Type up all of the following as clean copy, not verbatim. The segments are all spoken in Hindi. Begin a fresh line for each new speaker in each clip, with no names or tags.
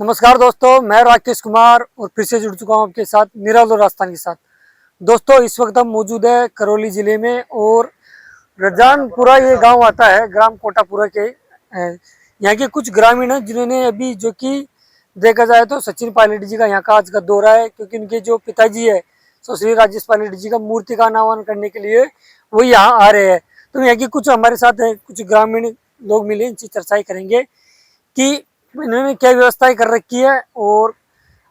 नमस्कार दोस्तों, मैं राकेश कुमार और फिर से जुड़ चुका हूं आपके साथ निराल और राजस्थान के साथ। दोस्तों, इस वक्त हम मौजूद है करौली जिले में और रजानपुरा ये गांव आता है ग्राम कोटापुरा के। यहाँ के कुछ ग्रामीण हैं जिन्होंने अभी जो कि देखा जाए तो सचिन पायलट जी का यहाँ का आज का दौरा है, क्योंकि उनके जो पिताजी है सुश्री राजेश पायलट जी का मूर्ति का अनावरण करने के लिए वो यहाँ आ रहे हैं। तो यहाँ की कुछ हमारे साथ है कुछ ग्रामीण लोग मिले, इनसे चर्चाएं करेंगे कि इन्होंने क्या व्यवस्थाएं कर रखी है और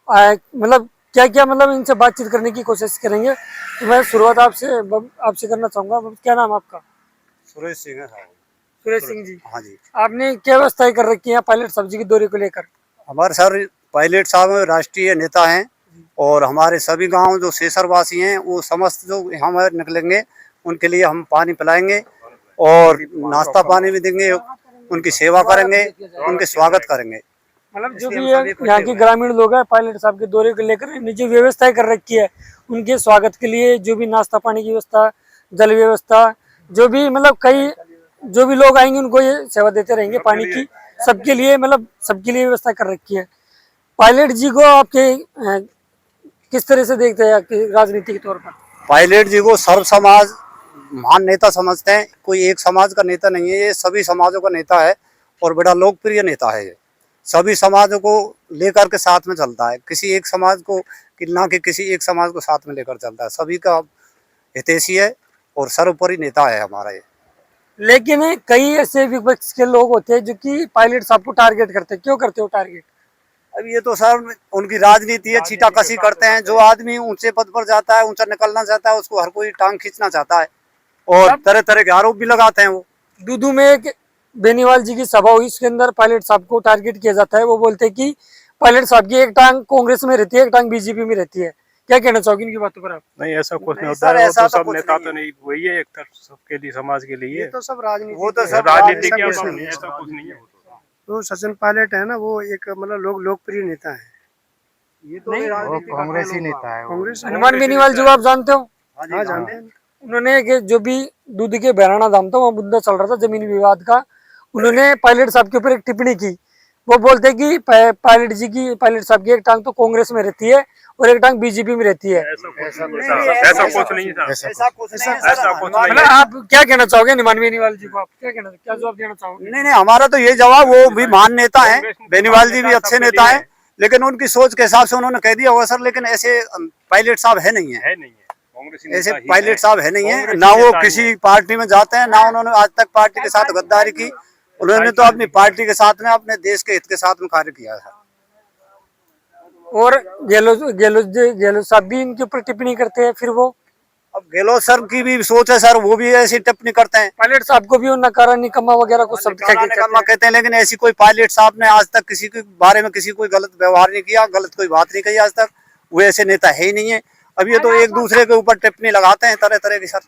मतलब क्या क्या, मतलब इनसे बातचीत करने की कोशिश करेंगे। तो मैं शुरुआत आपसे करना चाहूंगा। क्या नाम आपका?
सुरेश सिंह है साहब।
सुरेश सिंह जी।
हाँ जी।
आपने क्या व्यवस्थाएं कर रखी है पायलट साहब जी के दौरे को लेकर?
हमारे सर पायलट साहब राष्ट्रीय नेता हैं और हमारे सभी गांव जो सेसरवासी हैं वो समस्त जो हम निकलेंगे उनके लिए हम पानी पिलाएंगे और नाश्ता पानी भी देंगे, उनकी सेवा करेंगे, उनके स्वागत करेंगे।
मतलब जो भी यहाँ के ग्रामीण लोग हैं पायलट साहब के दौरे को लेकर इन्होंने जो व्यवस्थाएं कर रखी है उनके स्वागत के लिए, जो भी नाश्ता पानी की व्यवस्था, जल व्यवस्था, जो भी मतलब कई जो भी लोग आएंगे उनको ये सेवा देते रहेंगे पानी की, सबके लिए मतलब सबके लिए व्यवस्था कर रखी है। पायलट जी को आपके किस तरह से देखते हैं आपके राजनीति के तौर पर?
पायलट जी को सर्व समाज महान नेता समझते हैं। कोई एक समाज का नेता नहीं है, ये सभी समाजों का नेता है और बड़ा लोकप्रिय नेता है। ये सभी समाजों को लेकर के साथ में चलता है, किसी एक समाज को ना कि किसी एक समाज को साथ में लेकर चलता है। सभी का हितैषी है और सर्वोपरि नेता है हमारा ये।
लेकिन कई ऐसे विपक्ष के लोग होते हैं जो कि पायलट साहब को टारगेट करते हैं। क्यों करते हो टारगेट?
अब ये तो सर उनकी राजनीति है, छीटाकशी करते हैं। जो आदमी ऊंचे पद पर जाता है, ऊंचा निकलना चाहता है, उसको हर कोई टांग खींचना चाहता है और तरह तरह के आरोप भी लगाते हैं। वो
दूदू में एक बेनीवाल जी की सभा हुई, इसके अंदर पायलट साहब को टारगेट किया जाता है। वो बोलते हैं कि पायलट साहब की एक टांग कांग्रेस में रहती है, एक टांग बीजेपी में रहती है। क्या कहना चाहोगे इनकी बातों पर आप?
नहीं, ऐसा कुछ नहीं होता है। वो तो सब नेता तो नहीं, वही है एक तरफ सबके लिए, समाज के लिए।
ये तो सब राजनीति,
वो तो सब राजनीति के, ऐसा कुछ नहीं है।
तो सचिन पायलट है ना, वो एक मतलब लोकप्रिय नेता है।
ये तो
कांग्रेसी नेता है। कांग्रेस
हनुमान बेनीवाल जी को आप जानते हो?
हाँ जानते हैं।
उन्होंने जो भी दूध के बहराना दाम था वहाँ मुद्दा चल रहा था जमीनी विवाद का, उन्होंने पायलट साहब के ऊपर एक टिप्पणी की। वो बोलते हैं कि पायलट साहब की एक टांग तो कांग्रेस में रहती है और एक टांग बीजेपी में रहती है।
ऐसा कुछ नहीं था।
मतलब आप क्या कहना चाहोगे हनुमान बेनीवाल जी को? आप क्या जवाब देना चाहोगे?
नहीं, हमारा तो ये जवाब, वो भी महान नेता है, बेनीवाल जी भी अच्छे नेता है, लेकिन उनकी सोच के हिसाब से उन्होंने कह दिया होगा सर। लेकिन ऐसे पायलट साहब है नहीं है, ऐसे पायलट साहब है नहीं है। ना वो किसी पार्टी में जाते हैं, ना उन्होंने आज तक पार्टी के साथ गद्दारी की। उन्होंने तो अपनी पार्टी के साथ में, अपने देश के हित के साथ में कार्य किया है।
और गहलोत साहब भी इनके ऊपर टिप्पणी करते हैं। फिर वो
अब गहलोत सर की भी सोच है सर, वो भी ऐसी टिप्पणी करते हैं।
पायलट साहब को भी नकारा निकम्मा वगैरह कुछ शब्द
कहते हैं, लेकिन ऐसी कोई पायलट साहब ने आज तक किसी के बारे में किसी कोई गलत व्यवहार नहीं किया, गलत कोई बात नहीं कही आज तक। वो ऐसे नेता है ही नहीं है। अब ये तो एक दूसरे के ऊपर टिप्पणी लगाते हैं तरह तरह की सर।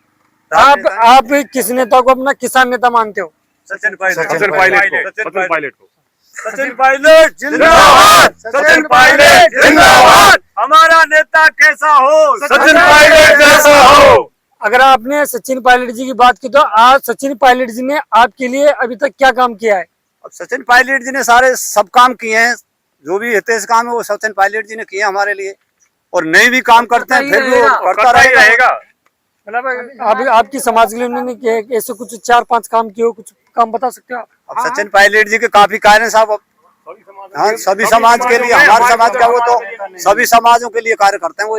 आप किस नेता को अपना किसान नेता मानते हो?
सचिन
पायलट जिंदाबाद, सचिन पायलट जिंदाबाद। हमारा नेता कैसा हो, सचिन पायलट जैसा हो।
अगर आपने सचिन पायलट जी की बात की तो आज सचिन पायलट जी ने आपके लिए अभी तक क्या काम किया है?
अब सचिन पायलट जी ने सारे सब काम किए हैं, जो भी हितैषी काम है वो सचिन पायलट जी ने किए हमारे लिए, और नए भी काम करते हैं, फिर भी वो करता रहेगा।
मतलब आपकी समाज के लिए उन्होंने ऐसे कुछ 4-5 काम किए हो, कुछ काम बता सकते हो आप?
अब सचिन पायलट जी के काफी कार्य साहब। हाँ, सभी समाज के लिए, हमारे समाज का वो तो सभी समाजों के लिए कार्य करते हैं। वो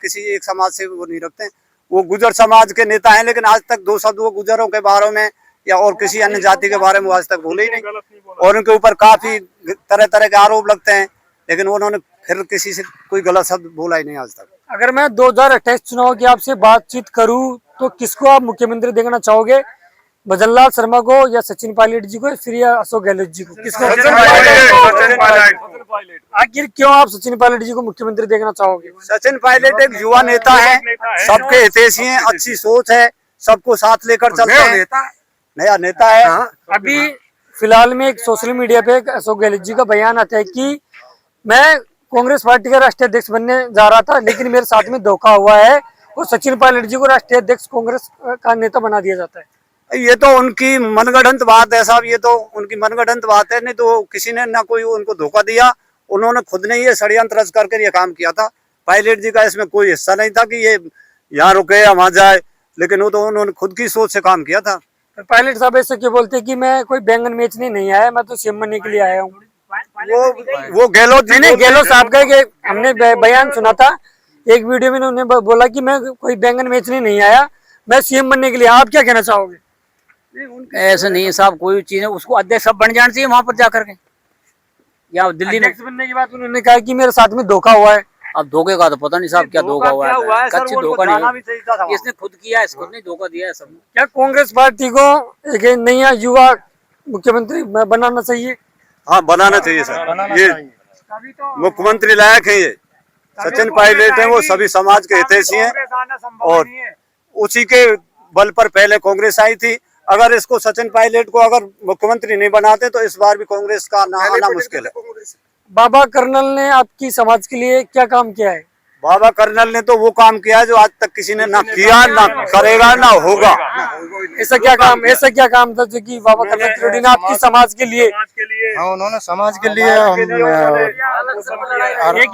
किसी एक समाज से वो नहीं रखते हैं। वो गुजर समाज के नेता हैं, लेकिन आज तक 2 शब्द वो गुजरों के बारे में या और किसी अन्य जाति के बारे में आज तक बोले ही नहीं, और उनके ऊपर काफी तरह तरह के आरोप लगते हैं, लेकिन उन्होंने फिर किसी से कोई गलत शब्द बोला ही नहीं आज तक।
अगर मैं 2028 चुनाव की आपसे बातचीत करूं तो किसको आप मुख्यमंत्री देखना चाहोगे? भजनलाल शर्मा को या सचिन पायलट जी को, फिर या अशोक गहलोत जी को? किसको? आखिर क्यों आप सचिन पायलट जी को मुख्यमंत्री देखना चाहोगे?
सचिन पायलट एक युवा नेता है, सबके हितैषी हैं, अच्छी सोच है, सबको साथ लेकर चलते हैं, नया नेता है।
अभी फिलहाल में एक सोशल मीडिया पे अशोक गहलोत जी का बयान आता है कि मैं कांग्रेस पार्टी का राष्ट्रीय अध्यक्ष बनने जा रहा था, लेकिन मेरे साथ में धोखा हुआ है और सचिन पायलट जी को राष्ट्रीय अध्यक्ष कांग्रेस का नेता बना दिया जाता है।
ये तो उनकी मनगढ़ंत बात है साहब, ये तो उनकी मनगढ़ंत बात है। नहीं तो किसी ने ना कोई उनको धोखा दिया उन्होंने खुद ने ये षड्यंत्र रच करके ये काम किया था। पायलट जी का इसमें कोई हिस्सा नहीं था कि ये यहाँ रुके या वहां जाए, लेकिन वो तो उन्होंने खुद की सोच से काम किया था।
पायलट साहब ऐसे क्यों बोलते हैं कि मैं कोई बैंगन बेचने नहीं आया, मैं तो सीएम बनने के लिए आया हूँ?
वो गहलोत जी
नहीं, गहलोत साहब का हमने बयान सुना था एक वीडियो में, उन्होंने बोला कि मैं कोई बैंगन बेचने नहीं आया, मैं सीएम बनने के लिए। आप क्या कहना चाहोगे?
ऐसा नहीं है साहब, कोई चीज है उसको अध्यक्ष सब बन जाना चाहिए वहां पर जाकर के। या दिल्ली में
अध्यक्ष बनने के बाद उन्होंने कहा कि मेरे साथ में धोखा हुआ है।
अब धोखे का तो पता नहीं साहब क्या धोखा हुआ है, कच्ची धोखा नहीं,
नहीं।
इसने खुद किया है, इसको नहीं धोखा दिया है सब।
क्या कांग्रेस पार्टी को एक नया युवा मुख्यमंत्री बनाना चाहिए?
हाँ, बनाना चाहिए सर। ये मुख्यमंत्री लायक है, ये सचिन पायलट है, वो सभी समाज के हितैषी हैं और उसी के बल पर पहले कांग्रेस आई थी। अगर इसको सचिन पायलट को अगर मुख्यमंत्री नहीं बनाते तो इस बार भी कांग्रेस का आना मुश्किल है।
बाबा कर्नल ने आपकी समाज के लिए क्या काम किया है?
बाबा कर्नल ने तो वो काम किया है जो आज तक किसी ने ना किया, ना करेगा, ना होगा।
ऐसा क्या काम था जो कि बाबा कर्नल त्रिवेदी ने आपकी समाज के लिए?
हाँ, उन्होंने समाज के लिए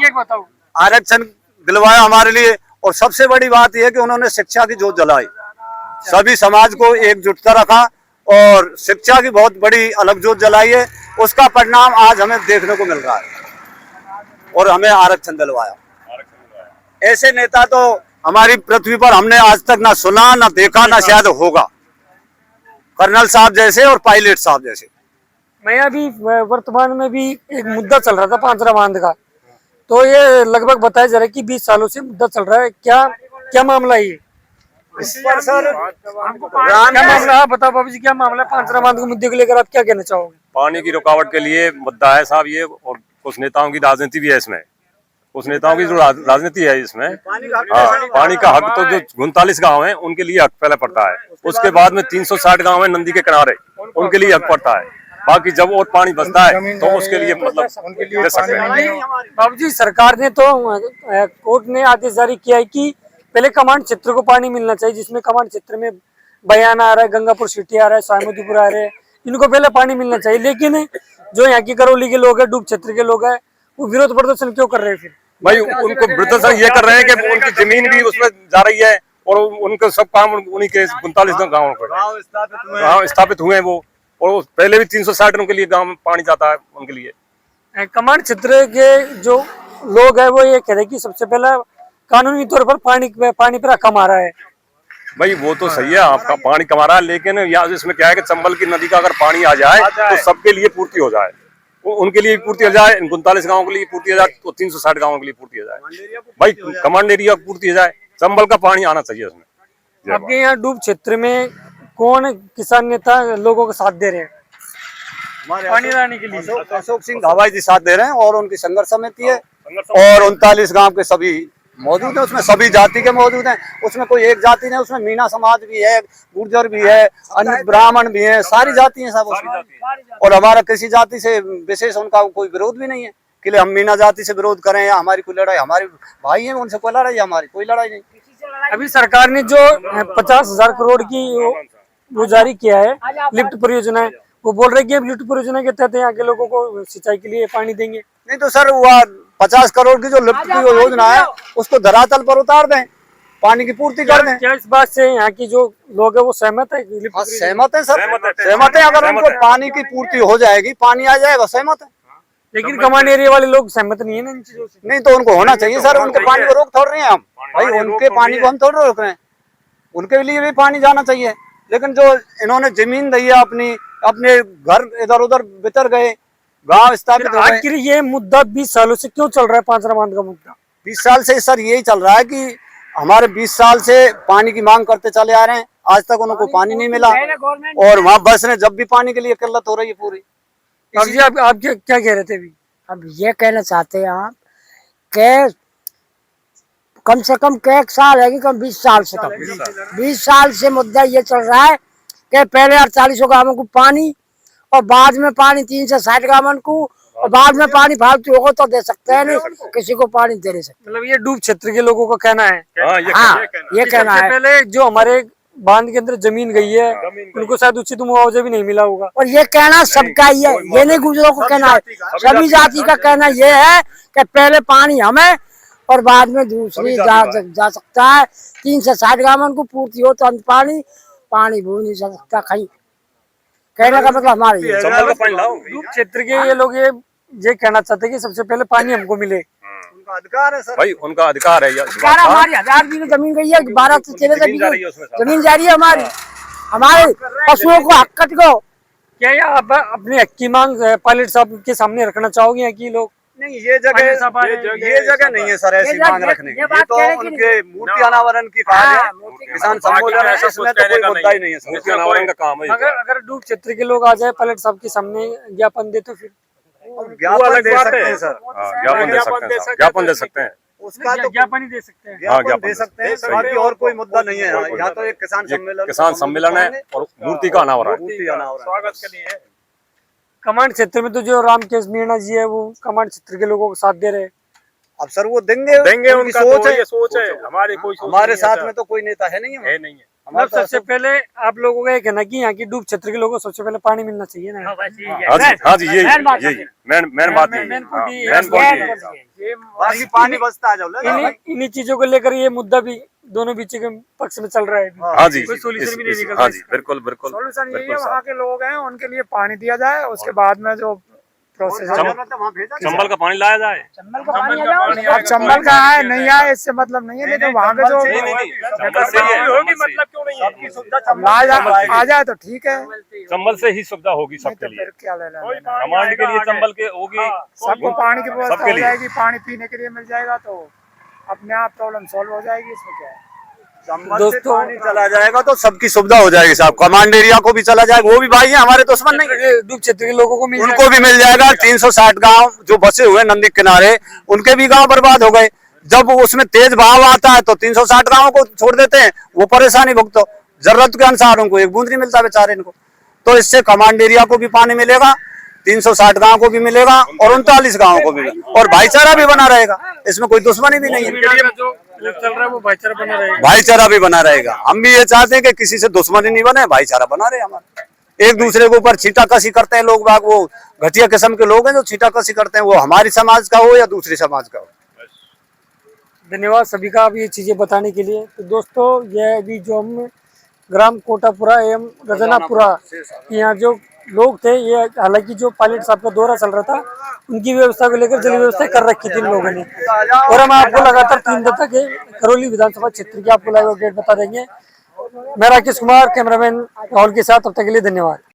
एक बताओ।
आरक्षण दिलवाया हमारे लिए, और सबसे बड़ी बात यह है कि उन्होंने शिक्षा की जोत जलाई, सभी समाज को एकजुटता रखा और शिक्षा की बहुत बड़ी अलग जोत जलाई है। उसका परिणाम आज हमें देखने को मिल रहा है और हमें आरक्षण दिलवाया। ऐसे नेता तो हमारी पृथ्वी पर हमने आज तक ना सुना, ना देखा, ना शायद होगा, कर्नल साहब जैसे और पायलट साहब जैसे।
मैं अभी वर्तमान में भी एक मुद्दा चल रहा था पांचरा बांध का, तो ये लगभग बताया जा रहा है कि 20 सालों से मुद्दा चल रहा है। क्या मामला है ये?
इस पर सर
क्या मामला है? बताओ बाबू जी, क्या मामला है पांचरा बांध के मुद्दे को लेकर? आप क्या कहना चाहोगे?
पानी की रुकावट के लिए मुद्दा है साहब ये, और कुछ नेताओं की राजनीति भी है इसमें। कुछ नेताओं की जो राजनीति है इसमें, हाँ, पानी का हक तो जो 39 गांव हैं उनके लिए हक पहले पड़ता है। उसके बाद में 360 गांव है नदी के किनारे, उनके लिए हक पड़ता है। बाकी जब और पानी बचता है तो उसके लिए मतलब दे सकते हैं।
बाबू जी, सरकार ने तो कोर्ट ने आदेश जारी किया है कि पहले कमांड क्षेत्र को पानी मिलना चाहिए, जिसमें कमांड क्षेत्र में बयान आ रहा है, गंगापुर सिटी आ रहा है, सामोदीपुर आ रहे हैं, इनको पहले पानी मिलना चाहिए। लेकिन जो यहाँ की करौली के लोग हैं, डूब क्षेत्र के लोग हैं, वो विरोध प्रदर्शन क्यों कर रहे हैं? फिर
भाई उनको प्रदर्शन ये कर रहे हैं कि उनकी जमीन भी उसमें जा रही है और उनका सब काम उन्हीं के 39 गाँव पर स्थापित हुए हैं वो, और पहले भी 360 के लिए गाँव में पानी जाता है उनके लिए।
कमांड क्षेत्र के जो लोग हैं वो ये कह रहे हैं कि सबसे पहला कानूनी तौर पर पानी पर हक कमा रहा है।
भाई वो तो सही है, आपका पानी कमा रहा है, लेकिन यहाँ इसमें क्या है कि चंबल की नदी का अगर पानी आ जाए तो सबके लिए पूर्ति हो जाए, उनके लिए पूर्ति हो जाए, 39 गाँव के लिए पूर्ति हो जाए, तो 360 गाँव के लिए पूर्ति हो जाए। भाई कमांड एरिया पूर्ति हो जाए, चंबल का पानी आना चाहिए उसमें।
आपके यहाँ डूब क्षेत्र में कौन किसान नेता लोगों का साथ दे रहे हैं पानी लाने के लिए?
अशोक सिंह धावाई जी साथ दे रहे हैं और उनकी संघर्ष समिति है और 39 गांव के सभी मौजूद है, उसमें सभी जाति के मौजूद हैं। उसमें कोई एक जाति नहीं, उसमें मीना समाज भी है, गुर्जर भी है, अन्य ब्राह्मण भी है, सारी जाति हैं सब उसमें। और हमारा किसी जाति से विशेष उनका कोई विरोध भी नहीं है कि हम मीना जाति से विरोध करें या हमारी कोई लड़ाई, हमारे भाई है उनसे कोई लड़ाई, हमारी कोई लड़ाई नहीं।
अभी सरकार ने जो 50,000 करोड़ की वो जारी किया है लिफ्ट परियोजना है, वो बोल रहे कि अब लिफ्ट परियोजना के तहत यहाँ के लोगों को सिंचाई के लिए पानी देंगे।
नहीं तो सर वो 50 करोड़ की जो लिफ्ट की योजना है उसको धरातल पर उतार दें, पानी की पूर्ति कर दें।
क्या इस बात से यहाँ की जो लोग है वो सहमत है?
सहमत है सर, सहमत है। अगर उनको पानी की पूर्ति हो जाएगी, पानी आ जाएगा, सहमत है।
लेकिन कमांड एरिया वाले लोग सहमत नहीं है ना इन चीजों से।
नहीं तो उनको होना चाहिए सर, उनके पानी को रोक थोड़ रहे हैं हम, भाई उनके पानी को हम थोड़ा रोक रहे हैं, उनके लिए भी पानी जाना चाहिए। लेकिन जो इन्होंने जमीन दी है अपनी, अपने घर इधर उधर बितर गए, गांव स्थापित हो गए।
आखिर ये मुद्दा 20 सालों से क्यों चल रहा है पांचरा बांध का मुद्दा?
20 साल से सर यही चल रहा है कि हमारे 20 साल से पानी की मांग करते चले आ रहे हैं, आज तक उनको पानी नहीं मिला और वहाँ बस ने जब भी पानी के लिए किल्लत हो रही है पूरी।
अब जी आप क्या कह रहे थे अभी?
अब ये कहना चाहते हैं आप कि कम से कम एक साल है कि कम 20 साल से कम 20 साल से मुद्दा ये चल रहा है कि पहले 48 गांवों को पानी और बाद में पानी 360 गांवों को, और बाद में पानी फालतू होगा तो दे सकते हैं, नहीं किसी को पानी दे नहीं सकते।
मतलब ये डूब क्षेत्र के लोगों का कहना है।
हाँ, ये कहना है।
पहले जो हमारे बांध के अंदर जमीन गई है, उनको शायद उचित मुआवजा भी नहीं मिला होगा।
और ये कहना सबका ही है, ये नहीं गुजरों को कहना है, सभी जाति का कहना ये है कि पहले पानी हमें और बाद में दूसरी जा सकता है। 3 से 60 गांव को पूर्ति हो तो पानी भूल नहीं सकता कहीं। कहने का मतलब हमारे ये
दूर क्षेत्र के ये लोग ये कहना चाहते हैं कि सबसे पहले पानी हमको मिले।
उनका अधिकार है सर,
भाई उनका अधिकार है यार।
हमारी 1000 बीघे जमीन गई है, 12 से 13 बीघे जमीन जा रही है हमारी, हमारे पशुओं को हक्कत को।
क्या ये आप अपनी हक की मांग पायलट साहब के सामने रखना चाहोगे यहाँ की लोग?
नहीं, ये जगह नहीं है सर ऐसी मांग रखने की। ये तो उनके मूर्ति अनावरण की कार्य है, किसान सम्मेलन है, इसमें तो कोई मुद्दा ही नहीं है।
मूर्ति अनावरण का काम है।
अगर डूब क्षेत्र के लोग आ जाए पायलट साहब के सामने ज्ञापन दे तो फिर
ज्ञापन दे सकते हैं सर,
ज्ञापन दे सकते हैं, ज्ञापन दे सकते हैं,
उसका तो
ज्ञापन ही दे सकते हैं।
ज्ञापन दे सकते हैं, बाकी और कोई मुद्दा नहीं है। यहाँ तो एक किसान सम्मेलन
है और मूर्ति का अनावरण।
स्वागत के लिए
कमांड क्षेत्र में तो जो रामकेश मीणा जी है वो कमांड क्षेत्र के लोगों को साथ दे रहे हैं।
अब सर वो देंगे,
उनका सोच है,
हमारे साथ में तो कोई नेता है नहीं है।
मतलब सबसे पहले आप लोगों का ये कहना कि यहाँ की डूब क्षेत्र के लोगों को सबसे पहले पानी मिलना चाहिए ना।
हाँ जी, यही मेन बात
बाकी पानी बचता है।
इन्हीं चीजों को लेकर ये मुद्दा भी दोनों बीच के पक्ष में चल रहा है।
हाँ जी,
कोई सोल्यूशन भी नहीं निकल
हाँ जी, बिल्कुल बिल्कुल।
सोल्यूशन यही है, वहाँ के लोग हैं उनके लिए पानी दिया जाए, उसके बाद में जो प्रोसेस है
चंबल का पानी लाया जाए।
अब चंबल का है नहीं है इससे मतलब नहीं है, लेकिन वहाँ के जो आ जाए तो ठीक है।
चंबल से ही सुविधा होगी सबके लिए।
क्या लेना,
कमांड के लिए चंबल के होगी,
सबको पानी की व्यवस्था
सबके
हो
लिए।
जाएगी, पानी पीने के लिए मिल जाएगा तो अपने आप प्रॉब्लम सॉल्व हो जाएगी। इसमें क्या है,
दोस्तों पानी चला जाएगा तो सबकी सुविधा हो जाएगी साहब। कमांड एरिया को भी चला जाएगा, वो भी भाई है हमारे दुश्मन नहीं है।
डूब क्षेत्र के लोगों को
उनको भी मिल जाएगा। 360 गांव जो बसे हुए नदी किनारे, उनके भी गांव बर्बाद हो गए। जब उसमें तेज बहाव आता है तो 360 गांवों को छोड़ देते हैं, वो परेशानी भुगतो। जरूरत के अनुसार उनको एक बूंद नहीं मिलता बेचारे इनको। तो इससे कमांड एरिया को भी पानी मिलेगा, 360 गांव को भी मिलेगा और 39 गांवों को भी मिलेगा, और भाईचारा भी बना रहेगा। इसमें कोई दुश्मनी भी नहीं है,
चल रहा है वो भाईचारा बना रहेगा।
भाईचारा भी बना रहेगा। हम भी ये चाहते हैं कि किसी से दुश्मनी नहीं बने, भाईचारा बना रहे हमारा। एक दूसरे के ऊपर छींटाकशी करते हैं लोग बाग, वो घटिया किस्म के लोग हैं जो छींटाकशी करते हैं, वो हमारी समाज का हो या दूसरी समाज का हो।
धन्यवाद सभी का अब ये चीजें बताने के लिए। तो दोस्तों यह अभी जो हम ग्राम कोटापुरा एवं रजनापुरा यहाँ जो लोग थे, ये हालांकि जो पायलट साहब का दौरा चल रहा था उनकी व्यवस्था को लेकर जल व्यवस्था कर रखी थी इन लोगों ने। और हम आपको लगातार 3 दिन तक करौली विधानसभा क्षेत्र की आपको लाइव अपडेट बता देंगे। मैं राकेश कुमार, कैमरामैन राहुल के साथ। तब तक के लिए धन्यवाद।